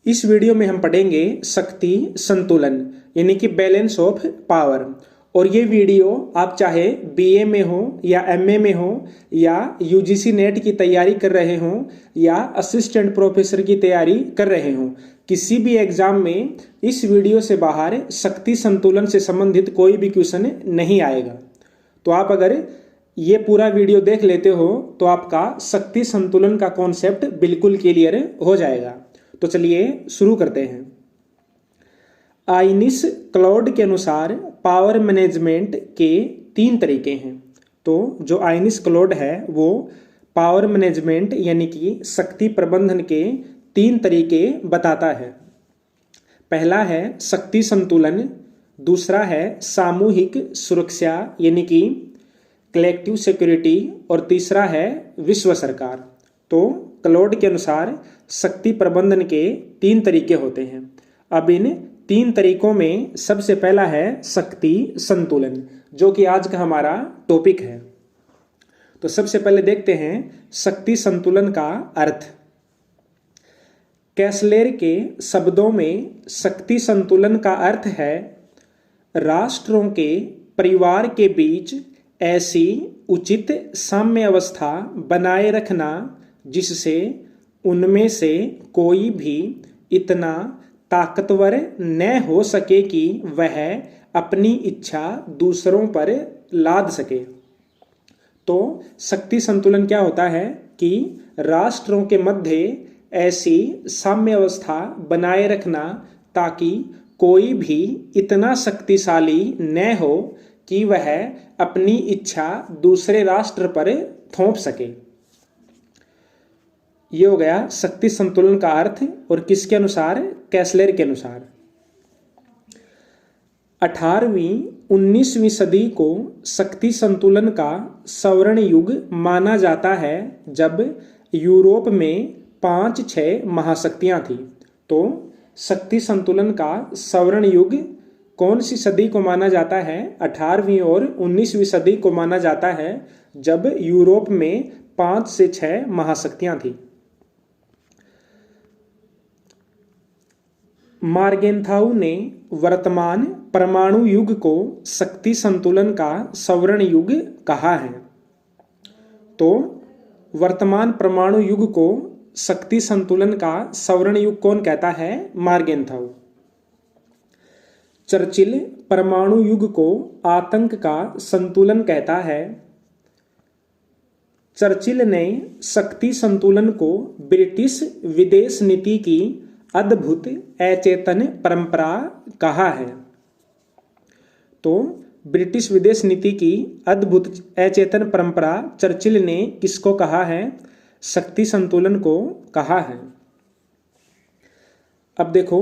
इस वीडियो में हम पढ़ेंगे शक्ति संतुलन यानी कि बैलेंस ऑफ पावर। और ये वीडियो आप चाहे बीए में हो या एमए में हो या यूजीसी नेट की तैयारी कर रहे हो या असिस्टेंट प्रोफेसर की तैयारी कर रहे हो, किसी भी एग्जाम में इस वीडियो से बाहर शक्ति संतुलन से संबंधित कोई भी क्वेश्चन नहीं आएगा। तो आप अगर ये पूरा वीडियो देख लेते हो तो आपका शक्ति संतुलन का कॉन्सेप्ट बिल्कुल क्लियर हो जाएगा। तो चलिए शुरू करते हैं। आइनिस क्लॉड के अनुसार पावर मैनेजमेंट के 3 तरीके हैं। तो जो आइनिस क्लॉड है वो पावर मैनेजमेंट यानी कि शक्ति प्रबंधन के 3 तरीके बताता है। पहला है शक्ति संतुलन, दूसरा है सामूहिक सुरक्षा यानी कि कलेक्टिव सिक्योरिटी और तीसरा है विश्व सरकार। तो क्लॉड के अनुसार शक्ति प्रबंधन के 3 तरीके होते हैं। अब इन 3 तरीकों में सबसे पहला है शक्ति संतुलन, जो कि आज का हमारा टॉपिक है। तो सबसे पहले देखते हैं शक्ति संतुलन का अर्थ। कैसलेर के शब्दों में शक्ति संतुलन का अर्थ है राष्ट्रों के परिवार के बीच ऐसी उचित साम्य अवस्था बनाए रखना जिससे उनमें से कोई भी इतना ताकतवर न हो सके कि वह अपनी इच्छा दूसरों पर लाद सके। तो शक्ति संतुलन क्या होता है कि राष्ट्रों के मध्य ऐसी साम्य अवस्था बनाए रखना ताकि कोई भी इतना शक्तिशाली न हो कि वह अपनी इच्छा दूसरे राष्ट्र पर थोप सके। ये हो गया शक्ति संतुलन का अर्थ। और किसके अनुसार? कैसलेर के अनुसार। 18वीं 19वीं सदी को शक्ति संतुलन का स्वर्ण युग माना जाता है, जब यूरोप में 5-6 महाशक्तियां थी। तो शक्ति संतुलन का स्वर्ण युग कौन सी सदी को माना जाता है? 18वीं और 19वीं सदी को माना जाता है, जब यूरोप में 5 से 6 महाशक्तियां थी। मार्गेंथाउ ने वर्तमान परमाणु युग को शक्ति संतुलन का स्वर्ण युग कहा है। तो वर्तमान परमाणु युग को शक्ति संतुलन का स्वर्ण युग कौन कहता है? मार्गेंथाउ। चर्चिल परमाणु युग को आतंक का संतुलन कहता है। चर्चिल ने शक्ति संतुलन को ब्रिटिश विदेश नीति की अद्भुत अचेतन परंपरा कहा है। तो ब्रिटिश विदेश नीति की अद्भुत अचेतन परंपरा चर्चिल ने किसको कहा है? शक्ति संतुलन को कहा है। अब देखो,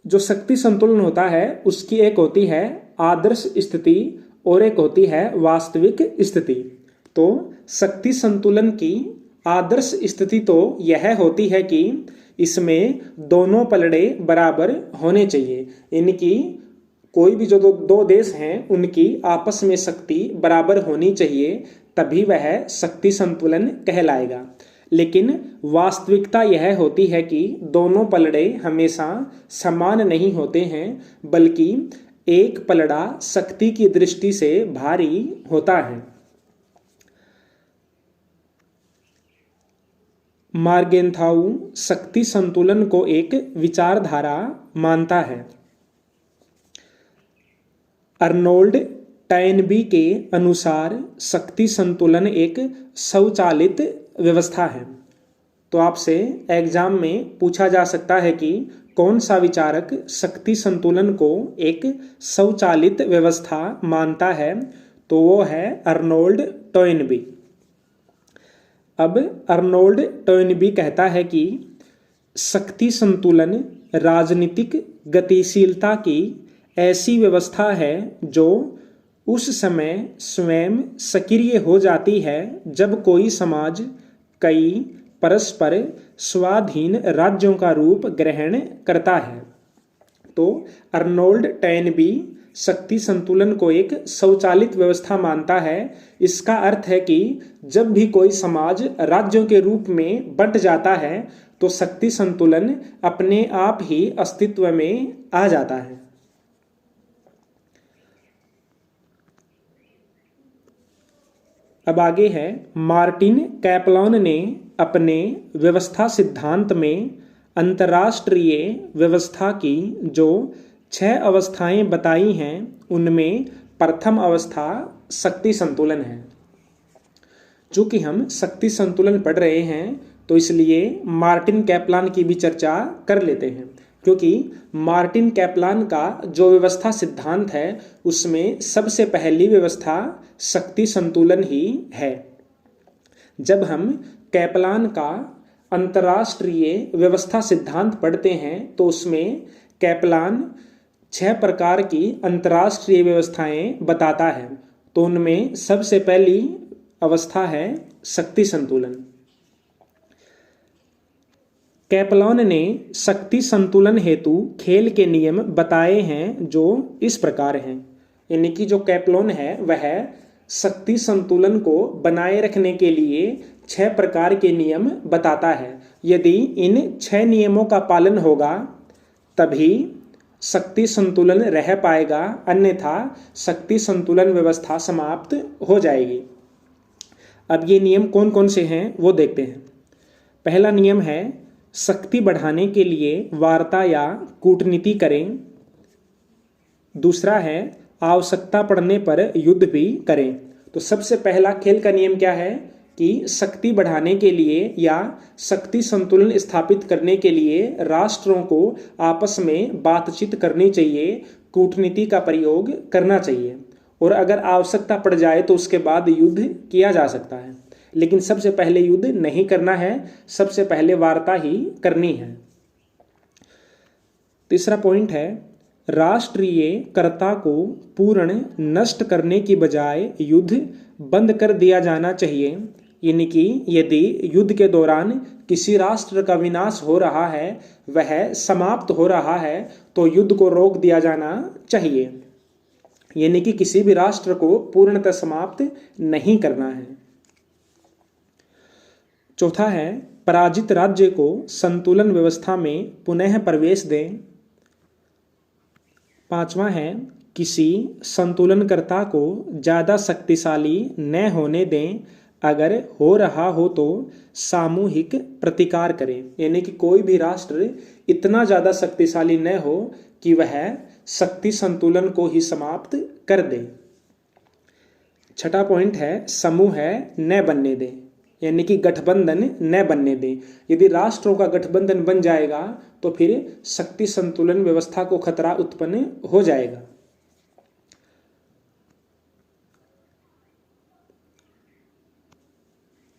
जो शक्ति संतुलन होता है उसकी एक होती है आदर्श स्थिति और एक होती है वास्तविक स्थिति। तो शक्ति संतुलन की आदर्श स्थिति तो यह होती है कि इसमें दोनों पलड़े बराबर होने चाहिए, यानी कि कोई भी जो दो देश हैं उनकी आपस में शक्ति बराबर होनी चाहिए, तभी वह शक्ति संतुलन कहलाएगा। लेकिन वास्तविकता यह होती है कि दोनों पलड़े हमेशा समान नहीं होते हैं, बल्कि एक पलड़ा शक्ति की दृष्टि से भारी होता है। मार्गेंथाउ शक्ति संतुलन को एक विचारधारा मानता है। अर्नोल्ड टॉयनबी के अनुसार शक्ति संतुलन एक स्वचालित व्यवस्था है। तो आपसे एग्जाम में पूछा जा सकता है कि कौन सा विचारक शक्ति संतुलन को एक स्वचालित व्यवस्था मानता है? तो वो है अर्नोल्ड टॉयनबी। अब अर्नोल्ड टॉयनबी कहता है कि शक्ति संतुलन राजनीतिक गतिशीलता की ऐसी व्यवस्था है जो उस समय स्वयं सक्रिय हो जाती है जब कोई समाज कई परस्पर स्वाधीन राज्यों का रूप ग्रहण करता है। तो अर्नोल्ड टॉयनबी शक्ति संतुलन को एक स्वचालित व्यवस्था मानता है। इसका अर्थ है कि जब भी कोई समाज राज्यों के रूप में बंट जाता है तो शक्ति संतुलन अपने आप ही अस्तित्व में आ जाता है। अब आगे है, मार्टिन कैपलान ने अपने व्यवस्था सिद्धांत में अंतर्राष्ट्रीय व्यवस्था की जो 6 अवस्थाएं बताई हैं उनमें प्रथम अवस्था शक्ति संतुलन है। चूंकि हम शक्ति संतुलन पढ़ रहे हैं तो इसलिए मार्टिन कैपलान की भी चर्चा कर लेते हैं, क्योंकि मार्टिन कैपलान का जो व्यवस्था सिद्धांत है उसमें सबसे पहली व्यवस्था शक्ति संतुलन ही है। जब हम कैपलान का अंतर्राष्ट्रीय व्यवस्था सिद्धांत पढ़ते हैं तो उसमें कैपलान 6 प्रकार की अंतर्राष्ट्रीय व्यवस्थाएं बताता है। तो उनमें सबसे पहली अवस्था है शक्ति संतुलन। कैपलान ने शक्ति संतुलन हेतु खेल के नियम बताए हैं जो इस प्रकार हैं। यानी कि जो कैपलान है वह शक्ति संतुलन को बनाए रखने के लिए 6 प्रकार के नियम बताता है। यदि इन 6 नियमों का पालन होगा तभी शक्ति संतुलन रह पाएगा, अन्यथा शक्ति संतुलन व्यवस्था समाप्त हो जाएगी। अब ये नियम कौन कौन से हैं वो देखते हैं। पहला नियम है, शक्ति बढ़ाने के लिए वार्ता या कूटनीति करें। दूसरा है, आवश्यकता पड़ने पर युद्ध भी करें। तो सबसे पहला खेल का नियम क्या है कि शक्ति बढ़ाने के लिए या शक्ति संतुलन स्थापित करने के लिए राष्ट्रों को आपस में बातचीत करनी चाहिए, कूटनीति का प्रयोग करना चाहिए, और अगर आवश्यकता पड़ जाए तो उसके बाद युद्ध किया जा सकता है। लेकिन सबसे पहले युद्ध नहीं करना है, सबसे पहले वार्ता ही करनी है। तीसरा पॉइंट है, राष्ट्रीय कर्ता को पूर्ण नष्ट करने की बजाय युद्ध बंद कर दिया जाना चाहिए। यानी कि यदि युद्ध के दौरान किसी राष्ट्र का विनाश हो रहा है, वह समाप्त हो रहा है, तो युद्ध को रोक दिया जाना चाहिए। यानी कि किसी भी राष्ट्र को पूर्णतः समाप्त नहीं करना है। चौथा है, पराजित राज्य को संतुलन व्यवस्था में पुनः प्रवेश दें। पांचवा है, किसी संतुलनकर्ता को ज़्यादा शक्तिशाली न होने दें, अगर हो रहा हो तो सामूहिक प्रतिकार करें। यानी कि कोई भी राष्ट्र इतना ज़्यादा शक्तिशाली न हो कि वह शक्ति संतुलन को ही समाप्त कर दे। छठा पॉइंट है, समूह न बनने दें। यानी कि गठबंधन न बनने दें। यदि राष्ट्रों का गठबंधन बन जाएगा तो फिर शक्ति संतुलन व्यवस्था को खतरा उत्पन्न हो जाएगा।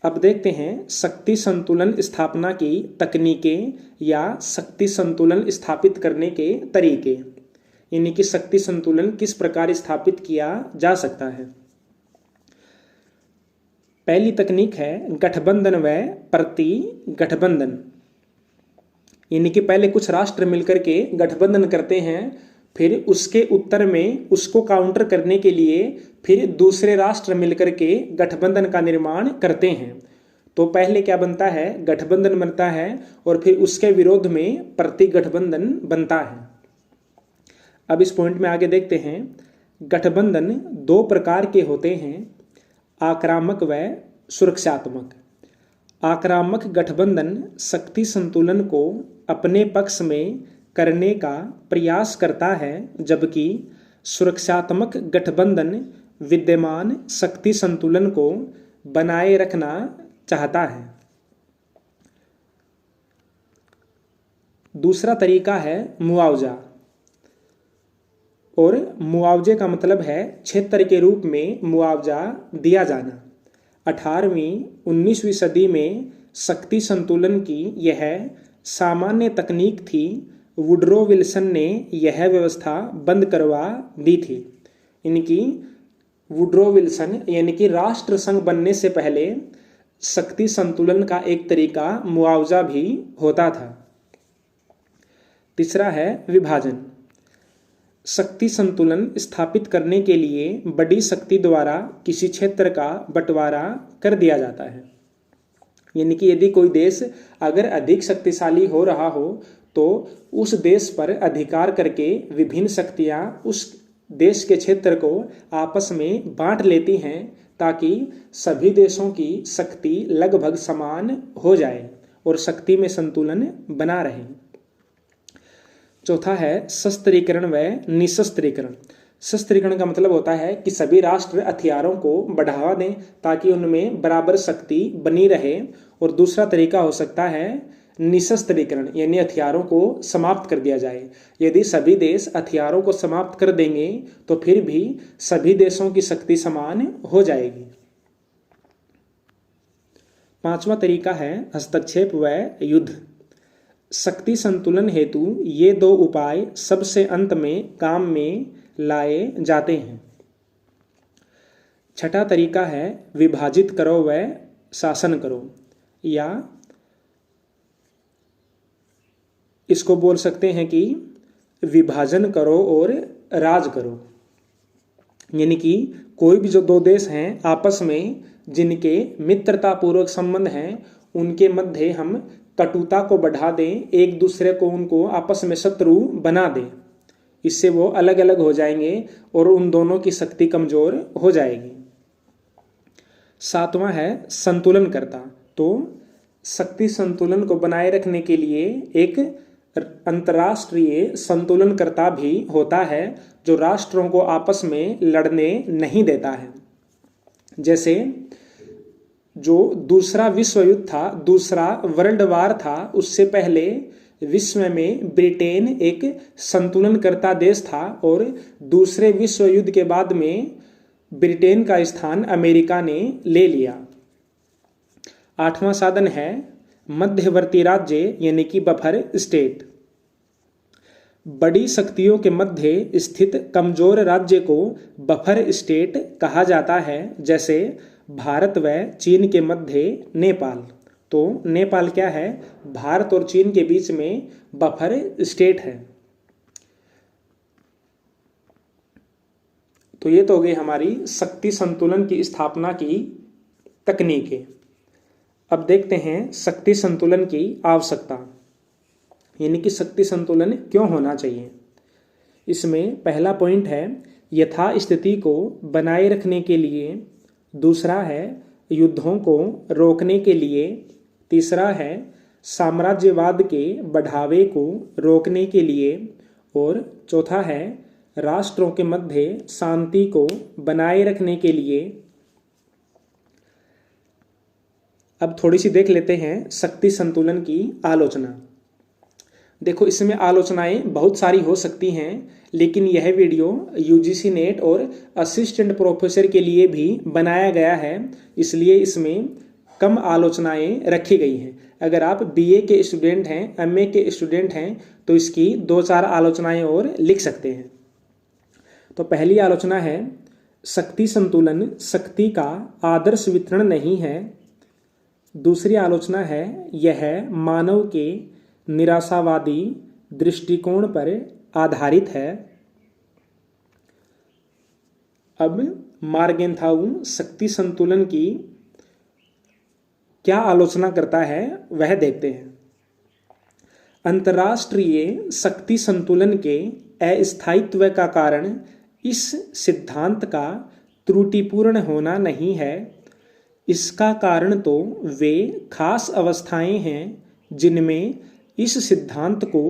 अब देखते हैं शक्ति संतुलन स्थापना की तकनीकें या शक्ति संतुलन स्थापित करने के तरीके। यानी कि शक्ति संतुलन किस प्रकार स्थापित किया जा सकता है। पहली तकनीक है गठबंधन व प्रति गठबंधन। यानी कि पहले कुछ राष्ट्र मिलकर के गठबंधन करते हैं, फिर उसके उत्तर में उसको काउंटर करने के लिए फिर दूसरे राष्ट्र मिलकर के गठबंधन का निर्माण करते हैं। तो पहले क्या बनता है, गठबंधन बनता है, और फिर उसके विरोध में प्रति गठबंधन बनता है। अब इस पॉइंट में आगे देखते हैं। गठबंधन 2 प्रकार के होते हैं, आक्रामक व सुरक्षात्मक। आक्रामक गठबंधन शक्ति संतुलन को अपने पक्ष में करने का प्रयास करता है, जबकि सुरक्षात्मक गठबंधन विद्यमान शक्ति संतुलन को बनाए रखना चाहता है। दूसरा तरीका है मुआवजा, और मुआवजे का मतलब है क्षेत्र के रूप में मुआवजा दिया जाना। 18वीं-19वीं सदी में शक्ति संतुलन की यह सामान्य तकनीक थी। वुडरो विल्सन ने यह व्यवस्था बंद करवा दी थी। यानी कि वुडरो विल्सन यानी कि राष्ट्र संघ बनने से पहले शक्ति संतुलन का एक तरीका मुआवजा भी होता था। तीसरा है विभाजन। शक्ति संतुलन स्थापित करने के लिए बड़ी शक्ति द्वारा किसी क्षेत्र का बंटवारा कर दिया जाता है। यानी कि यदि कोई देश अगर अधिक शक्तिशाली हो रहा हो तो उस देश पर अधिकार करके विभिन्न शक्तियां उस देश के क्षेत्र को आपस में बांट लेती हैं ताकि सभी देशों की शक्ति लगभग समान हो जाए और शक्ति में संतुलन बना रहे। चौथा है शस्त्रीकरण व निशस्त्रीकरण। शस्त्रीकरण का मतलब होता है कि सभी राष्ट्र हथियारों को बढ़ावा दें ताकि उनमें बराबर शक्ति बनी रहे। और दूसरा तरीका हो सकता है निशस्त्रीकरण, यानी हथियारों को समाप्त कर दिया जाए। यदि सभी देश हथियारों को समाप्त कर देंगे तो फिर भी सभी देशों की शक्ति समान हो जाएगी। पांचवा तरीका है हस्तक्षेप व युद्ध। शक्ति संतुलन हेतु ये दो उपाय सबसे अंत में काम में लाए जाते हैं। छठा तरीका है विभाजित करो व शासन करो, या इसको बोल सकते हैं कि विभाजन करो और राज करो। यानी कि कोई भी जो दो देश हैं आपस में जिनके मित्रतापूर्वक संबंध हैं उनके मध्य हम कटुता को बढ़ा दें, एक दूसरे को उनको आपस में शत्रु बना दें, इससे वो अलग अलग हो जाएंगे और उन दोनों की शक्ति कमजोर हो जाएगी। सातवां है संतुलनकर्ता। तो शक्ति संतुलन को बनाए रखने के लिए एक अंतर्राष्ट्रीय संतुलनकर्ता भी होता है जो राष्ट्रों को आपस में लड़ने नहीं देता है। जैसे जो दूसरा विश्व युद्ध था, दूसरा वर्ल्ड वार था, उससे पहले विश्व में ब्रिटेन एक संतुलनकर्ता देश था और दूसरे विश्व युद्ध के बाद में ब्रिटेन का स्थान अमेरिका ने ले लिया। आठवां साधन है मध्यवर्ती राज्य, यानी कि बफर स्टेट। बड़ी शक्तियों के मध्य स्थित कमजोर राज्य को बफर स्टेट कहा जाता है। जैसे भारत व चीन के मध्य नेपाल। तो नेपाल क्या है? भारत और चीन के बीच में बफर स्टेट है। तो ये तो हो गई हमारी शक्ति संतुलन की स्थापना की तकनीकें। अब देखते हैं शक्ति संतुलन की आवश्यकता, यानी कि शक्ति संतुलन क्यों होना चाहिए। इसमें पहला पॉइंट है यथास्थिति को बनाए रखने के लिए, दूसरा है युद्धों को रोकने के लिए, तीसरा है साम्राज्यवाद के बढ़ावे को रोकने के लिए, और चौथा है राष्ट्रों के मध्य शांति को बनाए रखने के लिए। अब थोड़ी सी देख लेते हैं शक्ति संतुलन की आलोचना। देखो, इसमें आलोचनाएं बहुत सारी हो सकती हैं, लेकिन यह वीडियो यूजीसी नेट और असिस्टेंट प्रोफेसर के लिए भी बनाया गया है, इसलिए इसमें कम आलोचनाएं रखी गई हैं। अगर आप बीए के स्टूडेंट हैं, एमए के स्टूडेंट हैं, तो इसकी 2-4 आलोचनाएं और लिख सकते हैं। तो पहली आलोचना है शक्ति संतुलन शक्ति का आदर्श वितरण नहीं है। दूसरी आलोचना है यह मानव के निराशावादी दृष्टिकोण पर आधारित है। अब मार्गेंथाउ शक्ति संतुलन की क्या आलोचना करता है वह देखते हैं। अंतर्राष्ट्रीय शक्ति संतुलन के अस्थायित्व का कारण इस सिद्धांत का त्रुटिपूर्ण होना नहीं है। इसका कारण तो वे खास अवस्थाएं हैं जिनमें इस सिद्धांत को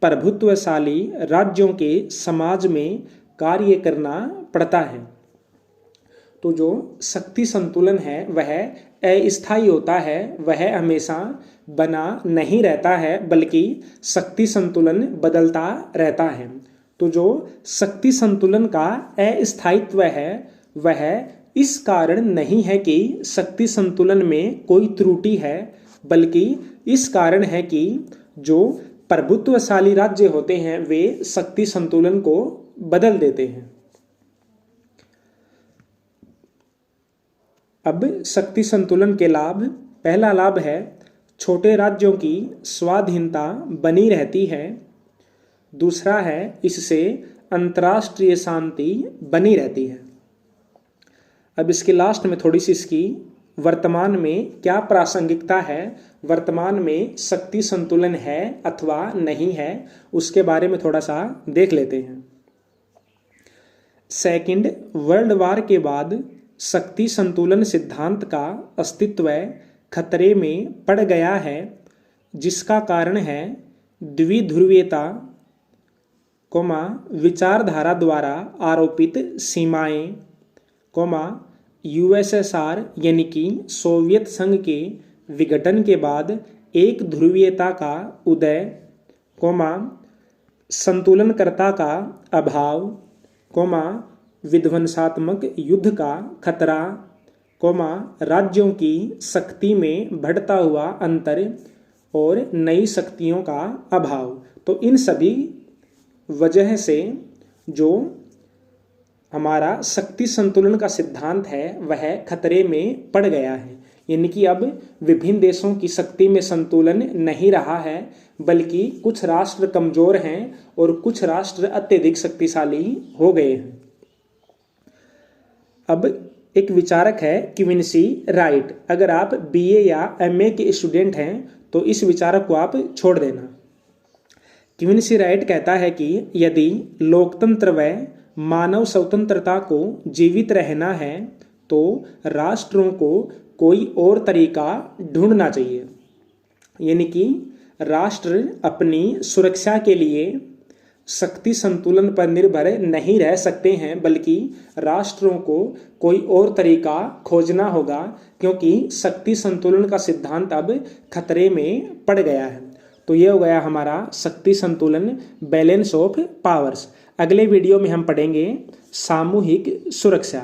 प्रभुत्वशाली राज्यों के समाज में कार्य करना पड़ता है। तो जो शक्ति संतुलन है वह अस्थायी होता है, वह हमेशा बना नहीं रहता है, बल्कि शक्ति संतुलन बदलता रहता है। तो जो शक्ति संतुलन का अस्थायित्व है वह इस कारण नहीं है कि शक्ति संतुलन में कोई त्रुटि है, बल्कि इस कारण है कि जो प्रभुत्वशाली राज्य होते हैं वे शक्ति संतुलन को बदल देते हैं। अब शक्ति संतुलन के लाभ। पहला लाभ है छोटे राज्यों की स्वाधीनता बनी रहती है। दूसरा है इससे अंतर्राष्ट्रीय शांति बनी रहती है। अब इसके लास्ट में थोड़ी सी इसकी वर्तमान में क्या प्रासंगिकता है, वर्तमान में शक्ति संतुलन है अथवा नहीं है, उसके बारे में थोड़ा सा देख लेते हैं। सेकंड वर्ल्ड वॉर के बाद शक्ति संतुलन सिद्धांत का अस्तित्व खतरे में पड़ गया है, जिसका कारण है द्विध्रुवीयता, विचारधारा द्वारा आरोपित सीमाएं, यूएसएसआर यानी कि सोवियत संघ के विघटन के बाद एक ध्रुवीयता का उदय, संतुलनकर्ता का अभाव, विध्वंसात्मक युद्ध का खतरा, राज्यों की शक्ति में बढ़ता हुआ अंतर और नई शक्तियों का अभाव। तो इन सभी वजह से जो हमारा शक्ति संतुलन का सिद्धांत है वह खतरे में पड़ गया है। यानी कि अब विभिन्न देशों की शक्ति में संतुलन नहीं रहा है, बल्कि कुछ राष्ट्र कमजोर हैं और कुछ राष्ट्र अत्यधिक शक्तिशाली हो गए हैं। अब एक विचारक है क्विंसी राइट। अगर आप बीए या एमए के स्टूडेंट हैं तो इस विचारक को आप छोड़ देना। क्विंसी राइट कहता है कि यदि लोकतंत्र व मानव स्वतंत्रता को जीवित रहना है तो राष्ट्रों को कोई और तरीका ढूंढना चाहिए। यानी कि राष्ट्र अपनी सुरक्षा के लिए शक्ति संतुलन पर निर्भर नहीं रह सकते हैं, बल्कि राष्ट्रों को कोई और तरीका खोजना होगा, क्योंकि शक्ति संतुलन का सिद्धांत अब खतरे में पड़ गया है। तो ये हो गया हमारा शक्ति संतुलन, बैलेंस ऑफ पावर्स। अगले वीडियो में हम पढ़ेंगे सामूहिक सुरक्षा।